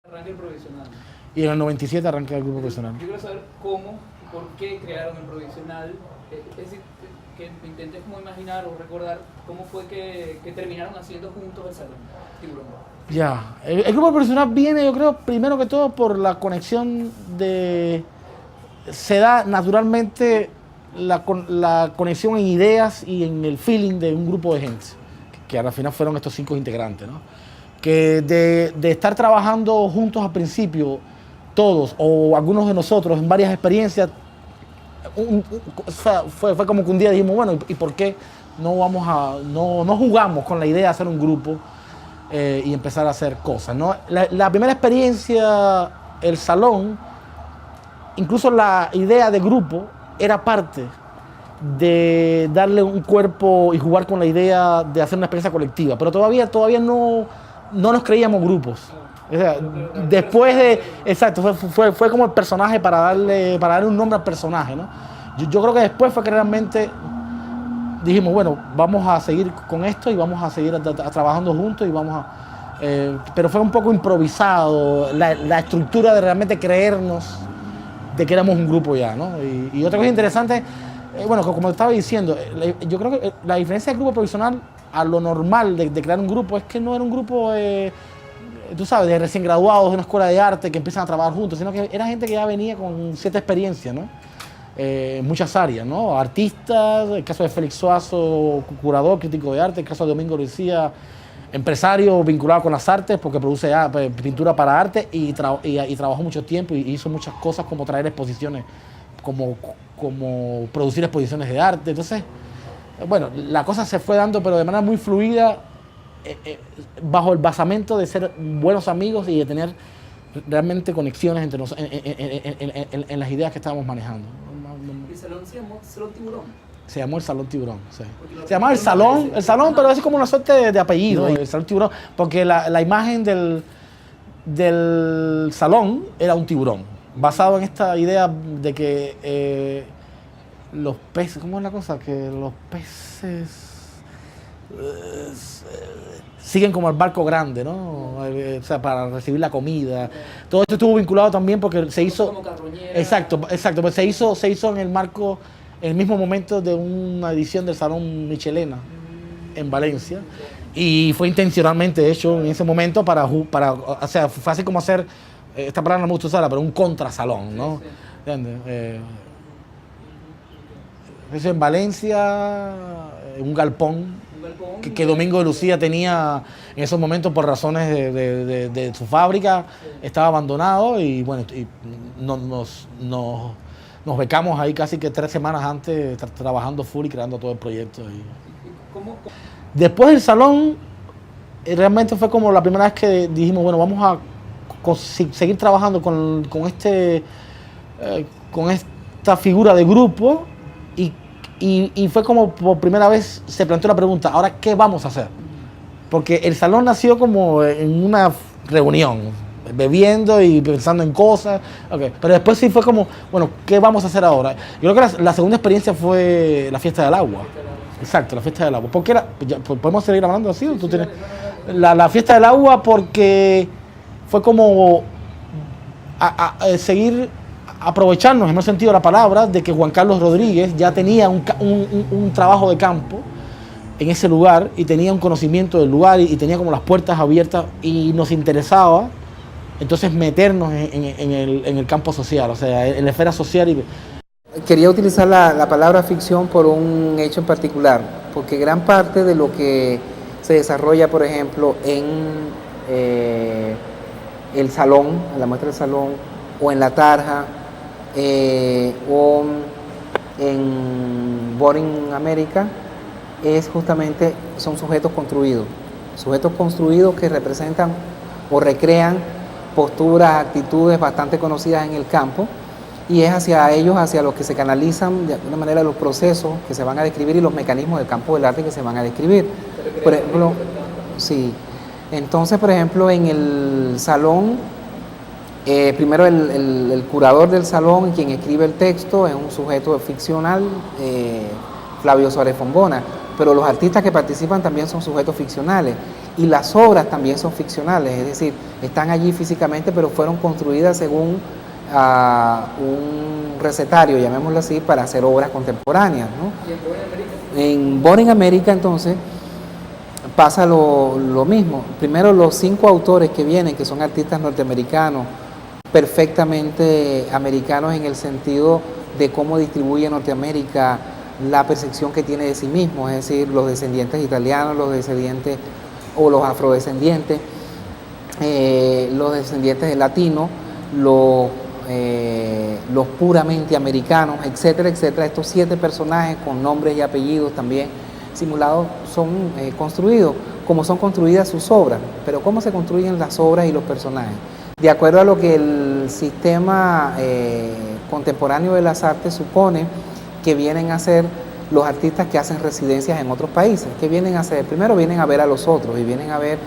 Arranque el provisional. Y en el 97 arranqué el grupo profesional. Yo quiero saber cómo y por qué crearon el provisional. Es decir, que me intenté como imaginar o recordar cómo fue que terminaron haciendo juntos el Salón Tiburón. Ya, el grupo profesional viene, yo creo, primero que todo por la conexión de... Se da naturalmente la conexión en ideas y en el feeling de un grupo de gente, que al final fueron estos 5 integrantes, ¿no? Que de estar trabajando juntos al principio, todos o algunos de nosotros en varias experiencias, fue como que un día dijimos, bueno, ¿y por qué no jugamos con la idea de hacer un grupo y empezar a hacer cosas, ¿no? La primera experiencia, el Salón, incluso la idea de grupo era parte de darle un cuerpo y jugar con la idea de hacer una experiencia colectiva, pero todavía no nos creíamos grupos. O sea, después de... Exacto, fue como el personaje para darle un nombre al personaje, ¿no? Yo creo que después fue que realmente dijimos, bueno, vamos a seguir con esto y vamos a seguir trabajando juntos y vamos a... pero fue un poco improvisado la estructura de realmente creernos de que éramos un grupo ya, ¿no? Y otra cosa interesante, bueno, como estaba diciendo, yo creo que la diferencia del grupo profesional a lo normal de crear un grupo es que no era un grupo, tú sabes, de recién graduados de una escuela de arte que empiezan a trabajar juntos, sino que era gente que ya venía con cierta experiencia, ¿no? En muchas áreas, ¿no? Artistas, el caso de Félix Suazo, curador, crítico de arte, el caso de Domingo García, empresario vinculado con las artes porque produce pintura para arte y trabajó mucho tiempo y hizo muchas cosas como traer exposiciones, como producir exposiciones de arte. Entonces, bueno, la cosa se fue dando pero de manera muy fluida, bajo el basamento de ser buenos amigos y de tener realmente conexiones entre nosotros en las ideas que estábamos manejando. ¿El Salón se llamó Salón Tiburón? Se llamó el Salón Tiburón, sí. Se llamaba el Salón, pero es como una suerte de apellido, el Salón Tiburón, porque la imagen del salón era un tiburón, basado en esta idea de que los peces, ¿cómo es la cosa? Que los peces siguen como el barco grande, ¿no? O sea, para recibir la comida. Todo esto estuvo vinculado también porque se hizo... Como carroñera. Exacto, pues se hizo en el marco, en el mismo momento de una edición del Salón Michelena en Valencia. Y fue intencionalmente hecho en ese momento o sea, fue así como hacer, esta palabra no me gusta usarla, pero un contrasalón, ¿no? ¿Entiendes? Eso en Valencia, un galpón que Domingo de Lucía tenía en esos momentos por razones de su fábrica, estaba abandonado y bueno, nos becamos ahí casi que 3 semanas antes, trabajando full y creando todo el proyecto. ¿Cómo? Después del Salón, realmente fue como la primera vez que dijimos, bueno, vamos a seguir trabajando con esta figura de grupo y fue como por primera vez se planteó la pregunta, ¿ahora qué vamos a hacer? Porque el Salón nació como en una reunión, bebiendo y pensando en cosas, okay. Pero después sí fue como, bueno, ¿qué vamos a hacer ahora? Yo creo que la segunda experiencia fue la Fiesta del Agua. Exacto, la Fiesta del Agua. ¿Por qué podemos seguir hablando así? ¿O tú tienes? La Fiesta del Agua porque fue como seguir aprovecharnos, en el sentido de la palabra, de que Juan Carlos Rodríguez ya tenía un trabajo de campo en ese lugar y tenía un conocimiento del lugar y tenía como las puertas abiertas y nos interesaba entonces meternos en el campo social, o sea, en la esfera social. Quería utilizar la palabra ficción por un hecho en particular, porque gran parte de lo que se desarrolla, por ejemplo, en el Salón, en la muestra del Salón, o en la Tarja, o en Boring America, son sujetos construidos que representan o recrean posturas, actitudes bastante conocidas en el campo, y es hacia ellos, hacia los que se canalizan de alguna manera los procesos que se van a describir y los mecanismos del campo del arte que se van a describir. Por ejemplo, sí. Entonces, por ejemplo, en el Salón, primero el curador del Salón, quien escribe el texto, es un sujeto ficcional, Flavio Suárez Fombona, pero los artistas que participan también son sujetos ficcionales. y las obras también son ficcionales, es decir, están allí físicamente, pero fueron construidas según un recetario, llamémoslo así, para hacer obras contemporáneas, ¿no? ¿Y en Born America? En Born America, entonces, pasa lo mismo. Primero, los 5 autores que vienen, que son artistas norteamericanos, perfectamente americanos en el sentido de cómo distribuye Norteamérica la percepción que tiene de sí mismo, es decir, los descendientes italianos, los descendientes o los afrodescendientes, los descendientes de latinos, los puramente americanos, etcétera, etcétera. Estos 7 personajes con nombres y apellidos también simulados son construidos, como son construidas sus obras. Pero ¿cómo se construyen las obras y los personajes? De acuerdo a lo que el sistema contemporáneo de las artes supone que vienen a ser los artistas que hacen residencias en otros países. ¿Qué vienen a hacer? Primero vienen a ver a los otros y vienen a ver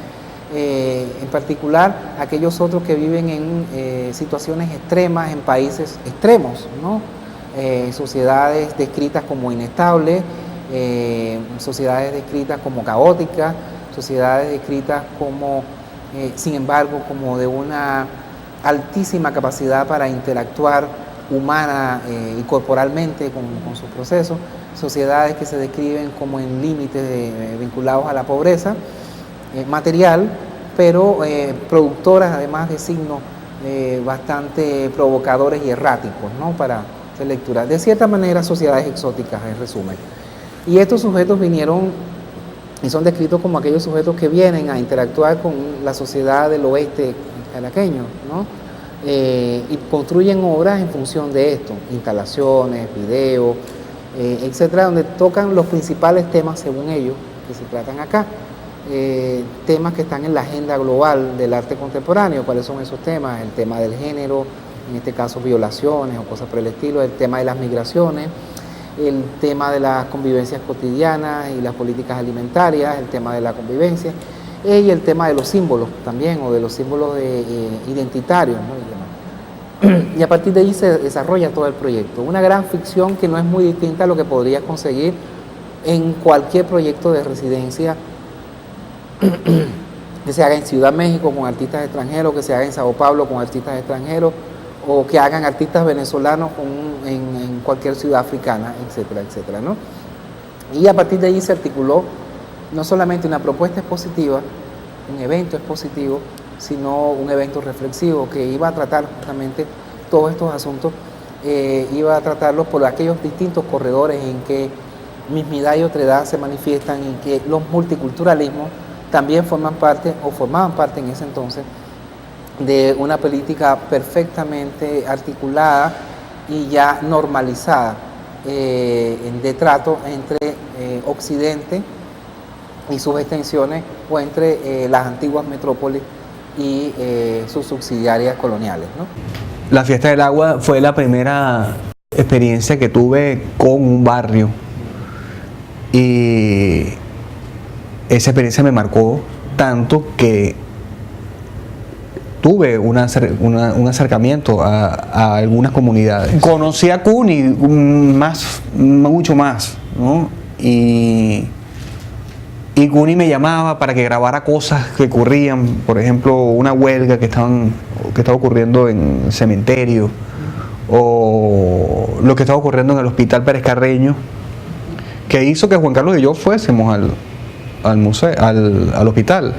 en particular aquellos otros que viven en situaciones extremas, en países extremos, ¿no? Sociedades descritas como inestables, sociedades descritas como caóticas, sociedades descritas como, sin embargo, como de una altísima capacidad para interactuar humana y corporalmente con sus procesos, sociedades que se describen como en límites vinculados a la pobreza material, pero productoras además de signos bastante provocadores y erráticos, ¿no? Para hacer lectura. De cierta manera, sociedades exóticas, en resumen. Y estos sujetos vinieron y son descritos como aquellos sujetos que vienen a interactuar con la sociedad del oeste caraqueño, ¿no? Y construyen obras en función de esto, instalaciones, videos, etcétera, donde tocan los principales temas según ellos que se tratan acá. Temas que están en la agenda global del arte contemporáneo. ¿Cuáles son esos temas? El tema del género, en este caso violaciones o cosas por el estilo, el tema de las migraciones, el tema de las convivencias cotidianas y las políticas alimentarias, el tema de la convivencia, y el tema de los símbolos también, o de los símbolos identitarios, ¿no? Y a partir de ahí se desarrolla todo el proyecto. Una gran ficción que no es muy distinta a lo que podrías conseguir en cualquier proyecto de residencia que se haga en Ciudad México con artistas extranjeros, que se haga en Sao Paulo con artistas extranjeros, o que hagan artistas venezolanos en cualquier ciudad africana, etcétera, etcétera, ¿no? Y a partir de ahí se articuló no solamente una propuesta expositiva, un evento expositivo, sino un evento reflexivo que iba a tratar justamente todos estos asuntos, iba a tratarlos por aquellos distintos corredores en que mismidad y otredad se manifiestan y que los multiculturalismos también forman parte, o formaban parte en ese entonces, de una política perfectamente articulada y ya normalizada de trato entre Occidente y sus extensiones, o entre las antiguas metrópolis y sus subsidiarias coloniales, ¿no? La Fiesta del Agua fue la primera experiencia que tuve con un barrio, y esa experiencia me marcó tanto que tuve un acercamiento a algunas comunidades. Conocí a Cuni mucho más, ¿no? Y Cuni me llamaba para que grabara cosas que ocurrían, por ejemplo, una huelga que estaba ocurriendo en el cementerio, o lo que estaba ocurriendo en el Hospital Pérez Carreño, que hizo que Juan Carlos y yo fuésemos al museo, al hospital,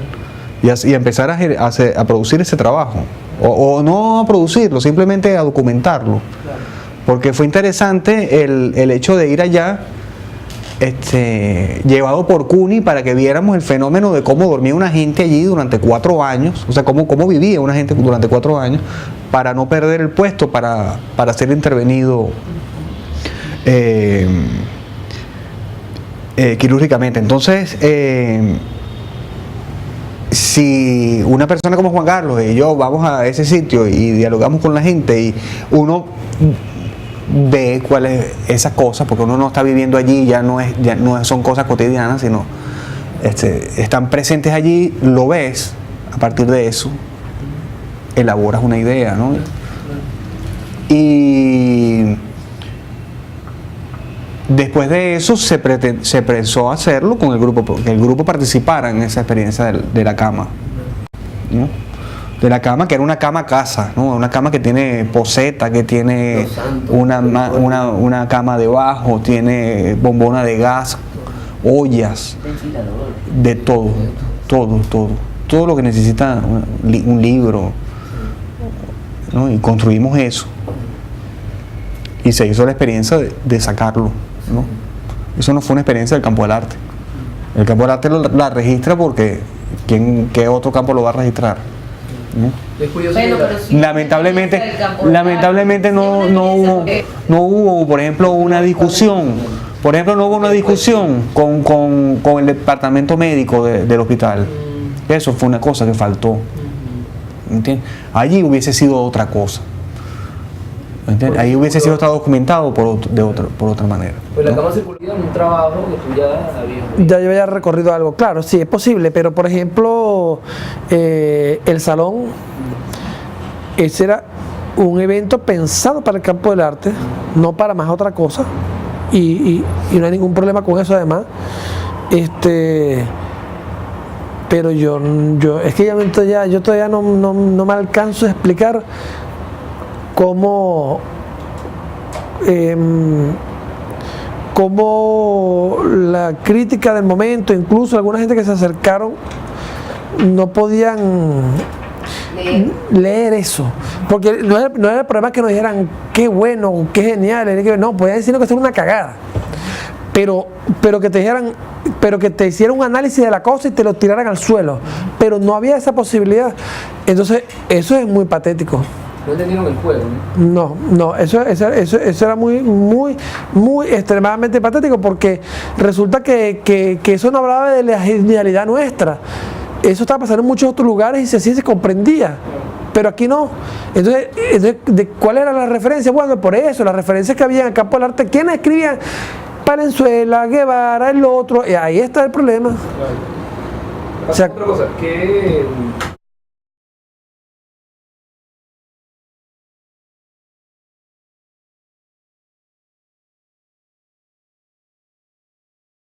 y empezar a producir ese trabajo, o no a producirlo, simplemente a documentarlo, porque fue interesante el hecho de ir allá, llevado por Cuni, para que viéramos el fenómeno de cómo dormía una gente allí durante 4 años, o sea, cómo vivía una gente durante 4 años, para no perder el puesto, para ser intervenido quirúrgicamente. Entonces, si una persona como Juan Carlos y yo vamos a ese sitio y dialogamos con la gente, y uno ve cuáles esas cosas, porque uno no está viviendo allí, ya no son cosas cotidianas, sino están presentes allí, lo ves, a partir de eso elaboras una idea, ¿no? Y Después de eso se pensó hacerlo con el grupo, que el grupo participara en esa experiencia de la cama, ¿no? De la cama, que era una cama casa, ¿no? Una cama que tiene poseta, que tiene una cama debajo, tiene bombona de gas, ollas, de todo lo que necesita un libro, ¿no? Y construimos eso y se hizo la experiencia de sacarlo, ¿no? Eso no fue una experiencia del campo del arte. El campo del arte la registra porque ¿qué otro campo lo va a registrar? ¿No? Lamentablemente no hubo, por ejemplo, una discusión. Por ejemplo, no hubo una discusión con el departamento médico del hospital. Eso fue una cosa que faltó. ¿Entiendes? Allí hubiese sido otra cosa. ¿Entiendes? Ahí hubiese sido estado documentado por otra manera. Pues la cama circulativa en un trabajo que tú ya habías. Ya yo había recorrido algo, claro, sí, es posible, pero por ejemplo, el salón, ese era un evento pensado para el campo del arte, no para más otra cosa, y no hay ningún problema con eso además. Pero es que yo todavía no me alcanzo a explicar cómo la crítica del momento, incluso alguna gente que se acercaron, no podían leer eso, porque no era el problema que nos dijeran qué bueno, qué genial, no, podían decir que es una cagada, pero que te dijeran, pero que te hicieran un análisis de la cosa y te lo tiraran al suelo, pero no había esa posibilidad. Entonces eso es muy patético. No entendieron el juego, ¿no? No, eso era muy extremadamente patético, porque resulta que eso no hablaba de la genialidad nuestra. Eso estaba pasando en muchos otros lugares y así se comprendía, pero aquí no. Entonces, ¿cuál era la referencia? Bueno, por eso, las referencias que había en el campo del arte, ¿quiénes escribían? Palenzuela, Guevara, el otro, y ahí está el problema. Claro. O sea, otra cosa, que